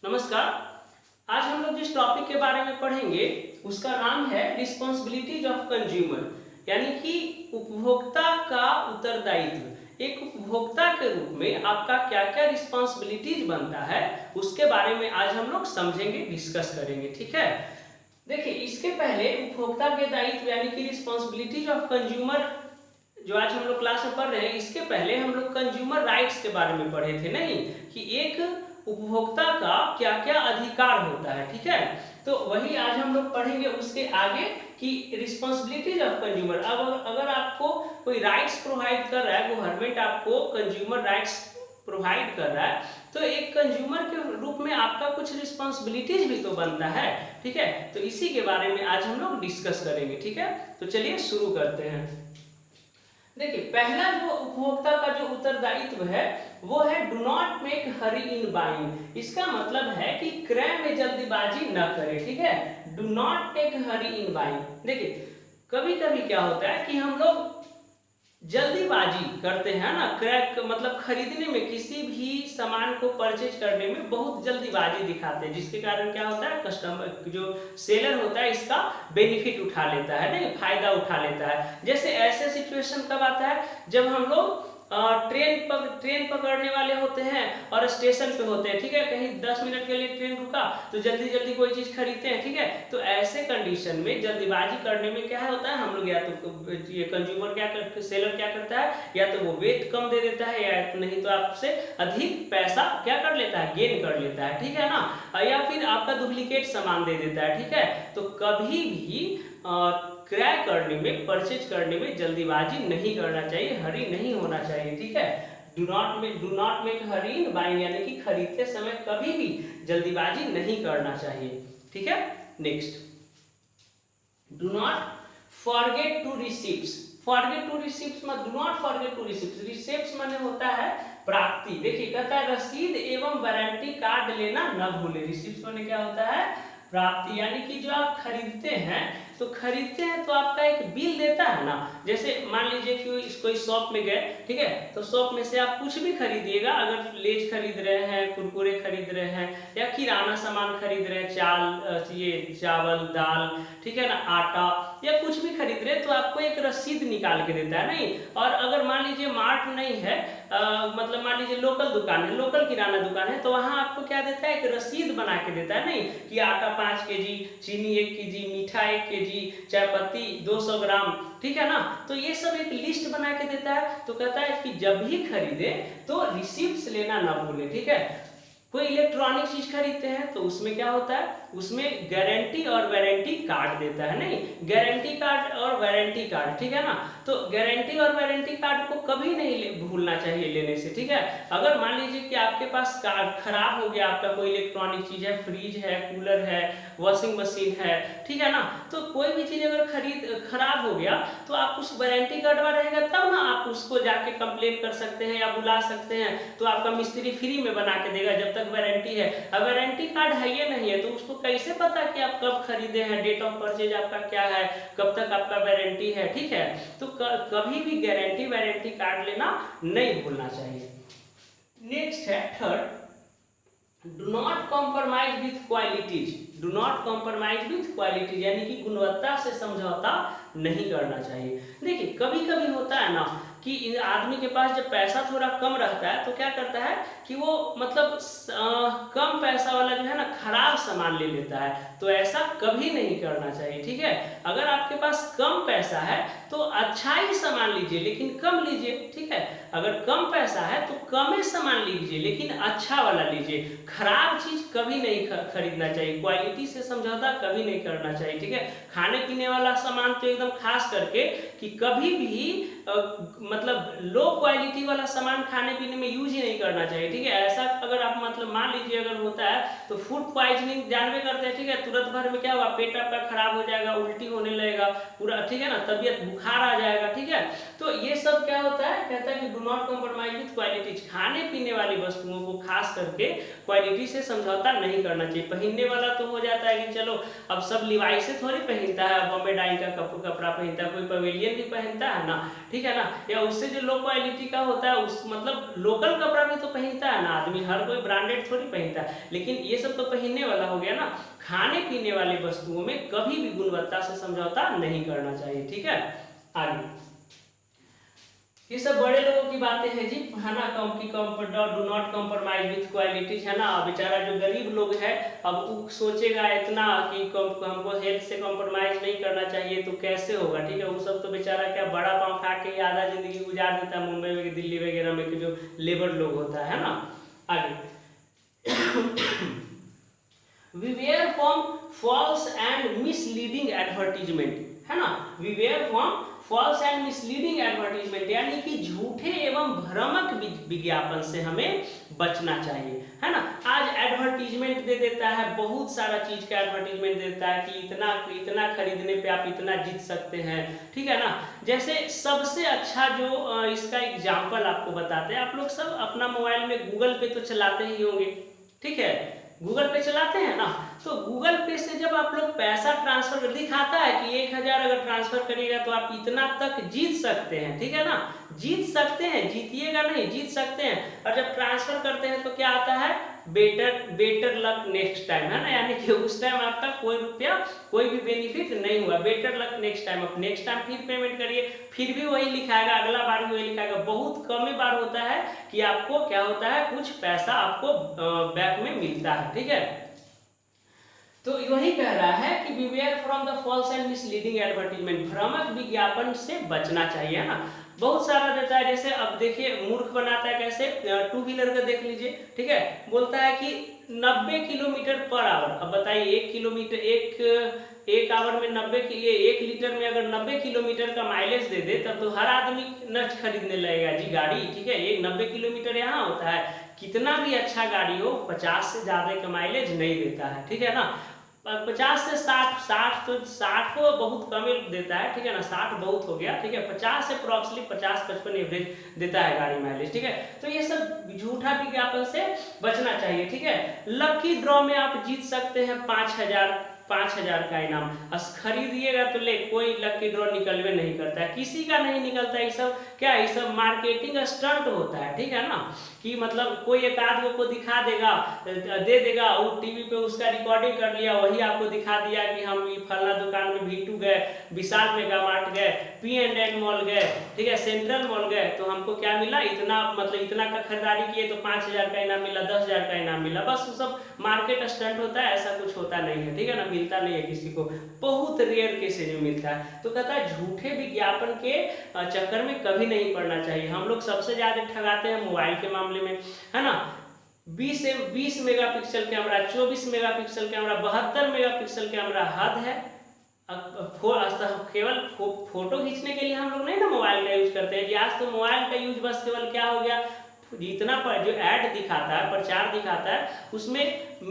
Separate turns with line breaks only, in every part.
नमस्कार। आज हम लोग जिस टॉपिक के बारे में पढ़ेंगे उसका नाम है रिस्पॉन्सिबिलिटीज ऑफ कंज्यूमर, यानी कि उपभोक्ता का उत्तरदायित्व। एक उपभोक्ता के रूप में आपका क्या क्या रिस्पॉन्सिबिलिटीज बनता है उसके बारे में आज हम लोग समझेंगे, डिस्कस करेंगे। ठीक है, देखिए इसके पहले उपभोक्ता के दायित्व यानी कि रिस्पॉन्सिबिलिटीज ऑफ कंज्यूमर जो आज हम लोग क्लास में पढ़ रहे हैं, इसके पहले हम लोग कंज्यूमर राइट्स के बारे में पढ़े थे नहीं, कि एक उपभोक्ता का क्या क्या अधिकार होता है। ठीक है, तो वही आज हम लोग पढ़ेंगे उसके आगे कि रिस्पॉन्सिबिलिटीज ऑफ कंज्यूमर। अब अगर आपको कोई राइट्स प्रोवाइड कर रहा है, गवर्नमेंट आपको कंज्यूमर राइट्स प्रोवाइड कर रहा है, तो एक कंज्यूमर के रूप में आपका कुछ रिस्पॉन्सिबिलिटीज भी तो बनता है। ठीक है, तो इसी के बारे में आज हम लोग डिस्कस करेंगे। ठीक है, तो चलिए शुरू करते हैं। देखिए पहला जो उपभोक्ता का जो उत्तरदायित्व है वो है do not make Hari in buying. इसका मतलब है कि क्रय में जल्दीबाजी न करें। ठीक है, do not take hurry in buying. देखिए कभी कभी क्या होता है कि हम लोग जल्दीबाजी करते हैं ना, क्रय मतलब खरीदने में, किसी भी सामान को परचेज करने में बहुत जल्दीबाजी दिखाते हैं, जिसके कारण क्या होता है, कस्टमर जो सेलर होता है इसका बेनिफिट उठा लेता है, नहीं फायदा उठा लेता है। जैसे ऐसे सिचुएशन कब आता है, जब हम लोग ट्रेन पकड़ने वाले होते हैं और स्टेशन पे होते हैं। ठीक है, कहीं 10 मिनट के लिए ट्रेन रुका तो जल्दी जल्दी कोई चीज खरीदते हैं। ठीक है, तो ऐसे कंडीशन में जल्दीबाजी करने में क्या होता है, हम लोग या तो ये कंज्यूमर क्या करते, सेलर क्या करता है, या तो वो वेट कम दे देता है, या नहीं तो आपसे अधिक पैसा क्या कर लेता है, गेन कर लेता है। ठीक है ना, या फिर आपका डुप्लीकेट सामान दे देता है। ठीक है, तो कभी भी क्रय करने में, परचेज करने में जल्दीबाजी नहीं करना चाहिए, हरी नहीं होना चाहिए। ठीक है, do not make Hari in buying, यानी कि खरीदते समय कभी भी जल्दीबाजी नहीं करना चाहिए। ठीक है, next, do not forget to receipts. Forget to receipts मत, do not forget to receipts. Receipts माने होता है प्राप्ति। देखिए कहता है रसीद एवं वारंटी कार्ड लेना न भूले। रिसीप्ट्स माने क्या होता है, प्राप्ति, यानी कि जो आप खरीदते हैं तो खरीदते हैं तो आपका एक बिल देता है ना। जैसे मान लीजिए कि कोई शॉप में गए, ठीक है, तो शॉप में से आप कुछ भी खरीदिएगा, अगर लेज खरीद रहे हैं, कुरकुरे खरीद रहे हैं, या किराना सामान खरीद रहे हैं, ये चावल दाल, ठीक है ना, आटा या कुछ भी खरीद रहे हैं, तो आपको एक रसीद निकाल के देता है नहीं। और अगर मान लीजिए मार्ट नहीं है, मतलब मान लीजिए लोकल दुकान है, लोकल किराना दुकान है, तो वहां आपको क्या देता है, एक रसीद बना के देता है नहीं, कि आटा 5 केजी, चीनी 1 केजी, मीठा 1 केजी, चाय पत्ती 200 ग्राम। ठीक है ना, तो ये सब एक लिस्ट बना के देता है। तो कहता है कि जब भी खरीदे तो रिसीप्ट्स लेना ना भूले। ठीक है, कोई इलेक्ट्रॉनिक चीज खरीदते हैं तो उसमें क्या होता है, उसमें गारंटी और वारंटी कार्ड देता है नहीं, गारंटी कार्ड और वारंटी कार्ड। ठीक है ना, तो गारंटी और वारंटी कार्ड को कभी नहीं भूलना चाहिए लेने से। ठीक है, अगर मान लीजिए कि आपके पास कार्ड खराब हो गया, आपका कोई इलेक्ट्रॉनिक चीज है, फ्रिज है, कूलर है, वॉशिंग मशीन है, ठीक है ना, तो कोई भी चीज अगर खराब हो गया तो आप उस वारंटी कार्ड में रहेगा तब ना आप उसको जाके कंप्लेन कर सकते हैं या बुला सकते हैं, तो आपका मिस्त्री फ्री में बना के देगा जब तक वारंटी है। अब वारंटी कार्ड है या नहीं है तो उसको कैसे पता कि आप कब खरीदे हैं, डेट ऑफ परचेज आपका क्या है, कब तक आपका वारंटी है। ठीक है, तो कभी भी गारंटी वारंटी कार्ड लेना नहीं भूलना चाहिए। नेक्स्ट है third, do not compromise with qualities. Do not compromise with qualities, यानी कि गुणवत्ता से समझौता नहीं करना चाहिए। देखिए कभी कभी होता है ना कि आदमी के पास जब पैसा थोड़ा कम रहता है तो क्या करता है कि वो मतलब कम पैसा वाला जो है ना खराब सामान ले लेता है, तो ऐसा कभी नहीं करना चाहिए। ठीक है, अगर आपके पास कम पैसा है तो अच्छा ही सामान लीजिए लेकिन कम लीजिए। ठीक है, अगर कम पैसा है तो कम ही सामान लीजिए लेकिन अच्छा वाला लीजिए, खराब चीज कभी नहीं खरीदना चाहिए, क्वालिटी से समझौता कभी नहीं करना चाहिए। ठीक है, खाने पीने वाला सामान तो एकदम खास करके कि कभी भी मतलब लो क्वालिटी वाला सामान खाने पीने में यूज ही नहीं करना चाहिए। ठीक है, ऐसा अगर आप मतलब मान लीजिए अगर होता है तो फूड पॉइजनिंग जानवे करते हैं। ठीक है, तुरंत भर में क्या होगा, पेट आपका खराब हो जाएगा, उल्टी होने लगेगा पूरा, ठीक है ना, तबीयत बुखार आ जाएगा। ठीक है, तो ये सब क्या होता है, कहता है कि do do not compromise with quality, खाने पीने वाली वस्तुओं को खास करके क्वालिटी से समझौता नहीं करना चाहिए। पहनने वाला तो हो जाता है कि चलो अब सब लिवाई से थोड़ी पहनता है, बॉम्बे डाई का कपड़ा पहनता है, कोई पवेलियन भी पहनता है ना, ठीक है ना, या उससे जो लो क्वालिटी का होता है उस मतलब लोकल कपड़ा भी तो पहनता है ना आदमी, हर कोई ब्रांडेड थोड़ी पहनता है, लेकिन ये सब तो पहनने वाला हो गया ना। खाने पीने वाली वस्तुओं में कभी भी गुणवत्ता से समझौता नहीं करना चाहिए, ठीक है। आगे ये सब बड़े लोगों की बातें हैं जी, है ना, do not compromise with quality, है ना। बेचारा जो गरीब लोग है अब वो सोचेगा इतना कि हमको हेल्थ से कॉम्प्रोमाइज नहीं करना चाहिए तो कैसे होगा, ठीक है। वो सब तो बेचारा क्या बड़ा पाँव खा के आधा जिंदगी गुजार देता है मुंबई में, दिल्ली वगैरह में जो लेबर लोग होता है ना। आगे beware from false and misleading advertisement, है ना, beware from false and misleading advertisement, यानी कि झूठे एवं भ्रामक विज्ञापन से हमें बचना चाहिए, है ना। आज एडवर्टीजमेंट दे देता है, बहुत सारा चीज का एडवर्टीजमेंट देता है कि इतना खरीदने पे आप इतना जीत सकते हैं, ठीक है ना। जैसे सबसे अच्छा जो इसका एग्जाम्पल आपको बताते हैं, आप लोग सब अपना मोबाइल में गूगल पे तो चलाते ही होंगे, ठीक है, गूगल पे चलाते हैं ना। तो गूगल पे से जब आप लोग पैसा ट्रांसफर कर दिखाता है कि 1000 अगर ट्रांसफर करिएगा तो आप इतना तक जीत सकते हैं, ठीक है ना, जीत सकते हैं, जीतिएगा नहीं, जीत सकते हैं। और जब ट्रांसफर करते हैं तो क्या आता है, बेटर लक नेक्स्ट टाइम, है ना, यानी कि उस टाइम आपका कोई रुपया कोई भी बेनिफिट नहीं हुआ, बेटर लक नेक्स्ट टाइम, अब नेक्स्ट टाइम फिर पेमेंट करिए, फिर भी वही लिखाएगा, अगला बार भी वही लिखाएगा। बहुत कम ही बार होता है कि आपको क्या होता है, कुछ पैसा आपको बैक में मिलता है, ठीक है। तो वही कह रहा है कि beware from the false and misleading advertisement, भ्रामक विज्ञापन से बचना चाहिए, है ना। बहुत सारा देता है, जैसे अब देखिए मूर्ख बनाता है कैसे, 2 व्हीलर का देख लीजिए, ठीक है, बोलता है कि 90 किलोमीटर पर आवर। अब बताइए 1 किलोमीटर एक आवर में 90 की, ये 1 लीटर में अगर 90 किलोमीटर का माइलेज दे दे तब तो हर आदमी नष्ट खरीदने लगेगा जी गाड़ी, ठीक है। एक 90 किलोमीटर यहाँ होता है, कितना भी अच्छा गाड़ी हो 50 से ज्यादा का माइलेज नहीं देता है, ठीक है ना। 50 से 60 तो 60 को बहुत कम देता है, ठीक है ना, 60 बहुत हो गया, ठीक है। 50 से अप्रोक्सीमेटली 50-55 एवरेज देता है गाड़ी माइलेज, ठीक है। तो ये सब झूठा विज्ञापन से बचना चाहिए, ठीक है। लकी ड्रॉ में आप जीत सकते हैं 5000 का इनाम, खरीदिएगा तो ले, कोई लकी ड्रॉ निकलवे नहीं करता है, किसी का नहीं निकलता है। ये सब क्या है, ये सब मार्केटिंग स्टंट होता है, ठीक है ना, कि मतलब कोई एक आदमी को दिखा देगा, दे देगा, वो टीवी पे उसका रिकॉर्डिंग कर लिया, वही आपको दिखा दिया कि हम ये फलना दुकान में V2 गए, विशाल मेगा मार्ट गए, P&N मॉल गए, ठीक है, सेंट्रल मॉल गए, तो हमको क्या मिला, इतना मतलब इतना का खरीदारी किए तो 5000 का इनाम मिला, 10000 का इनाम मिला, बस वो सब मार्केट स्टंट होता है, ऐसा कुछ होता नहीं है, ठीक है ना, मिलता नहीं है किसी को, बहुत रेयर केसेज में मिलता है। तो कहता है झूठे विज्ञापन के चक्कर में कभी नहीं पड़ना चाहिए। हम लोग सबसे ज्यादा ठगाते हैं मोबाइल के मामले में, है ना। 20 megapixel camera, 24 megapixel camera, 72 megapixel camera हद है। केवल फोटो खींचने के लिए हम लोग नहीं ना मोबाइल का यूज करते हैं जी। आज तो मोबाइल का यूज बस केवल क्या हो गया, जितना पर जो ऐड दिखाता है, प्रचार दिखाता है, उसमें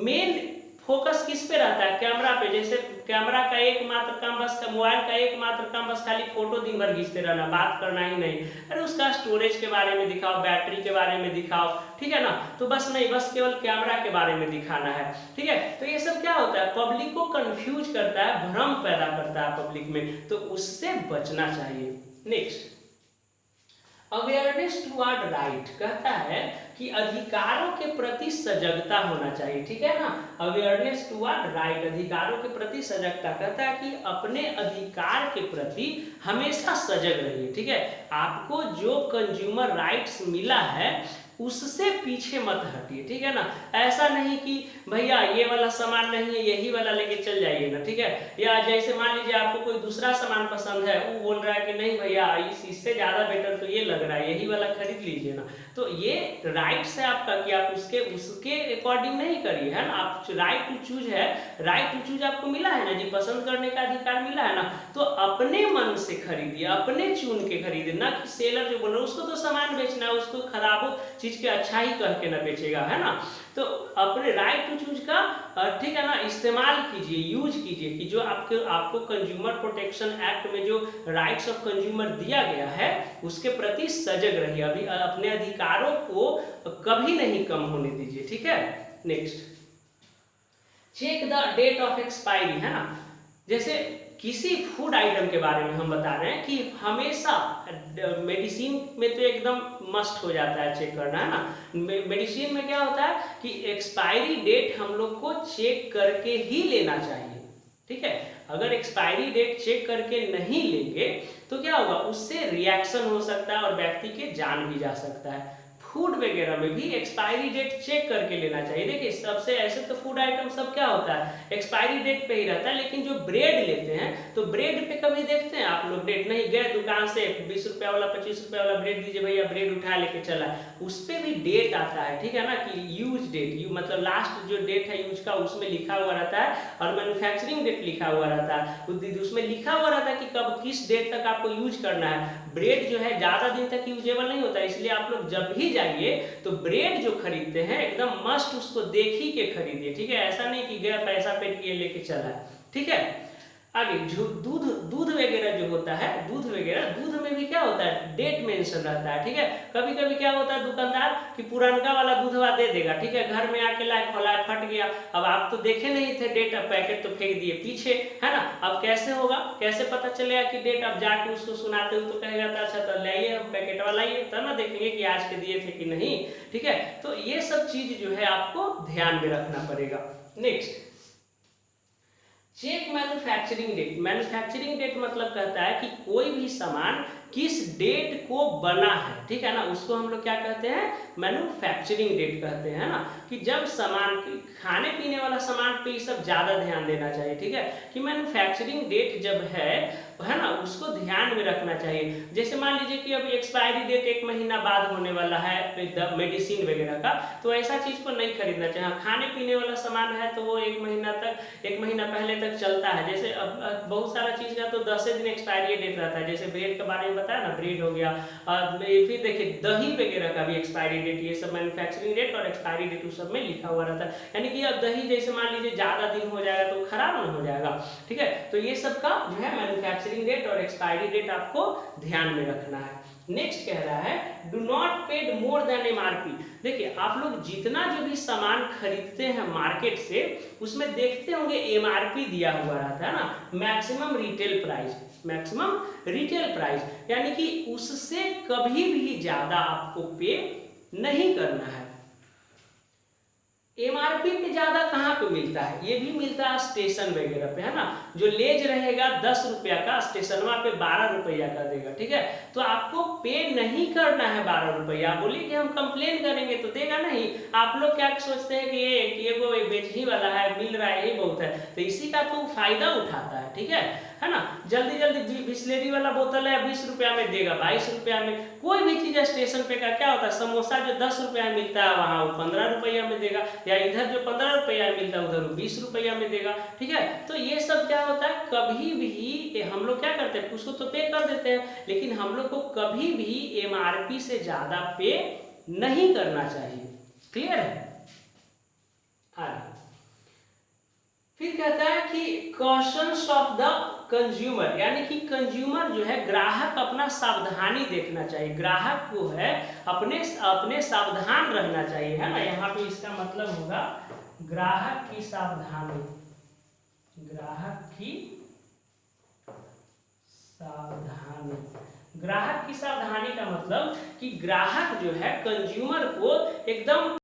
मेन फोकस किस पे रहता है, कैमरा पे। जैसे कैमरा का एकमात्र काम बस, मोबाइल का एकमात्र काम बस खाली फोटो दिन भर खींचते रहना, बात करना ही नहीं। अरे उसका स्टोरेज के बारे में दिखाओ, बैटरी के बारे में दिखाओ, ठीक है ना। तो बस नहीं, बस केवल कैमरा के बारे में दिखाना है, ठीक है। तो ये सब क्या होता है, पब्लिक को कंफ्यूज करता है, भ्रम पैदा करता है पब्लिक में, तो उससे बचना चाहिए। नेक्स्ट, अवेयरनेस टुवर्ड राइट, कहता है कि अधिकारों के प्रति सजगता होना चाहिए, ठीक है ना। अवेयरनेस टुवर्ड राइट, अधिकारों के प्रति सजगता, कहता है कि अपने अधिकार के प्रति हमेशा सजग रहिए, ठीक है। आपको जो कंज्यूमर राइट्स मिला है उससे पीछे मत हटिए, ठीक है ना। ऐसा नहीं कि भैया ये वाला सामान नहीं है, यही वाला लेके चल जाइए ना, ठीक है। या जैसे मान लीजिए आपको कोई दूसरा सामान पसंद है, वो बोल रहा है कि नहीं भैया इससे ज्यादा बेटर तो ये लग रहा है, यही वाला खरीद लीजिए ना। तो ये राइट्स है आपका कि आप उसके अकॉर्डिंग नहीं करिए, है ना। आप राइट टू चूज है, राइट टू चूज आपको मिला है ना जी, पसंद करने का अधिकार मिला है ना, तो अपने मन से खरीदिए, अपने चुन के खरीदिए, ना कि सेलर जो बोल रहा है उसको तो सामान बेचना है, उसको खराब चीज के अच्छा ही कह के ना बेचेगा, है ना। तो अपने राइट टू चूज का ठीक है ना इस्तेमाल कीजिए, यूज कीजिए कि जो आपको कंज्यूमर प्रोटेक्शन एक्ट में जो राइट्स ऑफ कंज्यूमर दिया गया है उसके प्रति सजग रहिए, अभी अपने अधिकारों को कभी नहीं कम होने दीजिए, ठीक है। Next, check the date of expiry, है ना। जैसे किसी फूड आइटम के बारे में हम बता रहे हैं कि हमेशा मेडिसिन में तो एकदम मस्ट हो जाता है चेक करना, है ना। मेडिसिन में क्या होता है कि एक्सपायरी डेट हम लोग को चेक करके ही लेना चाहिए, ठीक है। अगर एक्सपायरी डेट चेक करके नहीं लेंगे तो क्या होगा, उससे रिएक्शन हो सकता है और व्यक्ति के जान भी जा सकता है। फूड वगैरह में भी एक्सपायरी डेट चेक करके लेना चाहिए। देखिए सबसे ऐसे तो फूड आइटम सब क्या होता है एक्सपायरी डेट पे ही रहता है, लेकिन जो ब्रेड लेते हैं तो ब्रेड पे कभी देखते हैं आप लोग डेट, नहीं गए दुकान से 20 रुपया वाला 25 रुपया वाला ब्रेड दीजिए भैया, ब्रेड उठा लेके चला, उस पर भी डेट आता है, ठीक है ना, कि यूज डेट, मतलब लास्ट जो डेट है यूज का उसमें लिखा हुआ रहता है, और मैन्युफैक्चरिंग डेट लिखा हुआ रहता है, उसमें लिखा हुआ रहता है कि कब किस डेट तक आपको यूज करना है। ब्रेड जो है ज्यादा दिन तक यूजेबल नहीं होता, इसलिए आप लोग जब भी जाइए तो ब्रेड जो खरीदते हैं एकदम मस्ट उसको देख ही के खरीदिए, ठीक है। ऐसा नहीं कि गया पैसा पेट किए लेके चला, ठीक है। आगे जो दूध वगैरह जो होता है, दूध में भी क्या होता है डेट मेंशन रहता है, ठीक है। कभी कभी क्या होता है दुकानदार कि पुरानका वाला दूधवा दे देगा, ठीक है, घर में आके लाए खोला फट गया, अब आप तो देखे नहीं थे डेट, अब पैकेट तो फेंक दिए पीछे, है ना। अब कैसे होगा, कैसे पता चलेगा कि डेट, अब जाके उसको सुनाते हो तो कहेगा अच्छा तो लाइए हम पैकेट वाला लाइए, तब ना देखेंगे कि आज के दिए थे कि नहीं, ठीक है। तो ये सब चीज जो है आपको ध्यान में रखना पड़ेगा। Next, check manufacturing date. Manufacturing date मतलब कहता है कि कोई भी सामान किस डेट को बना है, ठीक है ना, उसको हम लोग क्या कहते हैं मैन्युफैक्चरिंग डेट कहते हैं, ना। कि जब सामान खाने पीने वाला सामान पे ये सब ज्यादा ध्यान देना चाहिए, ठीक है, कि मैन्युफैक्चरिंग डेट जब है ना उसको ध्यान में रखना चाहिए। जैसे मान लीजिए कि अभी एक्सपायरी डेट 1 महीना बाद होने वाला है मेडिसिन वगैरह का, तो ऐसा चीज को नहीं खरीदना चाहिए। खाने पीने वाला सामान है तो वो 1 महीना पहले तक चलता है। जैसे अब बहुत सारा चीज का तो 10 दिन एक्सपायरी डेट रहता है, जैसे ब्रेड के बारे में बताया ना, ब्रेड हो गया, फिर देखिए दही वगैरह का भी एक्सपायरी डेट, ये सब मैन्युफैक्चरिंग डेट और एक्सपायरी डेट उस सब में लिखा हुआ रहता है। यानी कि अब दही जैसे मान लीजिए ज्यादा दिन हो जाएगा तो खराब ना हो जाएगा, ठीक है। तो ये सब का जो है मैन्युफैक्चरिंग डेट और एक्सपायरी डेट आपको ध्यान में रखना है। नेक्स्ट कह रहा है do not paid more than MRP. देखिए आप लोग जितना जो भी सामान खरीदते हैं मार्केट से उसमें देखते होंगे एमआरपी दिया हुआ रहता है ना, maximum retail price, maximum retail price, यानी कि उससे कभी भी ज्यादा आपको पे नहीं करना है। एमआरपी पे ज्यादा कहाँ पे मिलता है, ये भी मिलता है स्टेशन वगैरह पे, है ना। जो लेज रहेगा 10 रुपया का, स्टेशन पे 12 रुपया का देगा, ठीक है। तो आपको पे नहीं करना है 12 रुपया। बोलिए कि हम कंप्लेन करेंगे तो देगा नहीं। आप लोग क्या सोचते हैं कि ये वो बेच ही वाला है, मिल रहा है, यही बहुत है, तो इसी का तो फायदा उठाता है, ठीक है ना। जल्दी जल्दी बिस्लेरी वाला बोतल है 20 रुपया में देगा, 22 रुपया में। कोई भी चीज स्टेशन पे का क्या होता है, समोसा जो 10 रुपया में मिलता है वहां वो 15 रुपया में देगा, या इधर जो 15 रुपया मिलता है उधर 20 रुपया में देगा, ठीक है। तो ये सब क्या होता है, कभी भी हम लोग क्या करते हैं उसको तो पे कर देते हैं, लेकिन हम लोग को कभी भी एमआरपी से ज्यादा पे नहीं करना चाहिए। क्लियर है। आगे फिर कहता है कि कॉशंस ऑफ द कंज्यूमर, यानी कि कंज्यूमर जो है ग्राहक अपना सावधानी देखना चाहिए, ग्राहक को है अपने सावधान रहना चाहिए, है ना। यहाँ पे इसका मतलब होगा ग्राहक की सावधानी, ग्राहक की सावधानी। ग्राहक की सावधानी का मतलब कि ग्राहक जो है कंज्यूमर को एकदम